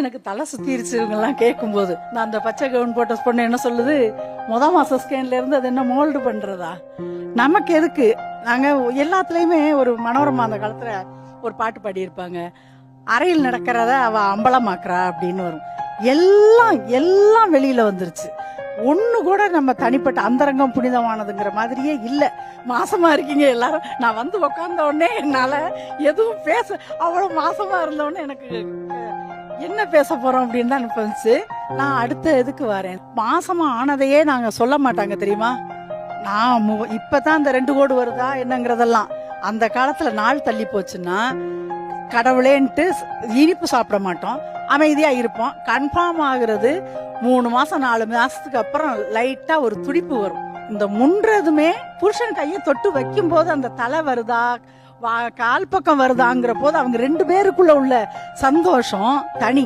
எனக்கு தலை சுத்திருச்சு இவங்கெல்லாம் கேட்கும்போது. நான் அந்த பச்சை கவுன் போட்ட பொண்ணு என்ன சொல்லுது, மாச ஸ்கேன்ல இருந்து அது என்ன மோல்டு பண்றதா? நமக்கு எதுக்கு? நாங்க எல்லாத்துலயுமே ஒரு மனோரமா அந்த காலத்துல ஒரு பாட்டு பாடியிருப்பாங்க, அறையில் நடக்கிறத அவ அம்பலமாக்குறா அப்படின்னு வரும். எல்லாம் எல்லாம் வெளியில வந்துருச்சு. ஒண்ணு கூட நம்ம தனிப்பட்ட அந்தரங்கம் புனிதமானதுங்கிற மாதிரியே இல்ல. மாசமா இருக்கீங்க எல்லாரும். நான் வந்து உக்காந்த உடனே என்னால எதுவும் பேச, அவ்வளவு மாசமா இருந்த உடனே எனக்கு என்ன பேச போறோம் அப்படின்னு தான் எனக்கு வந்துச்சு. நான் அடுத்த எதுக்கு வரேன், மாசமா ஆனதையே நாங்க சொல்ல மாட்டாங்க தெரியுமா. நான் இப்பதான் அந்த 2 கோடு வருதா என்னங்கிறதெல்லாம். அந்த காலத்துல நாள் தள்ளி போச்சுன்னா கடவுளேன்ட்டு இனிப்பு சாப்பிட மாட்டோம், அமைதியா இருப்போம். கன்ஃபார்ம் ஆகுறது 3 மாசம் 4 மாசத்துக்கு அப்புறம் லைட்டா ஒரு துடிப்பு வரும். இந்த முன்றதுமே புருஷன் கையை தொட்டு வைக்கும் போது அந்த தலை வருதா கால் பக்கம் வருதாங்கிற போது அவங்க 2 பேருக்குள்ள உள்ள சந்தோஷம் தனி.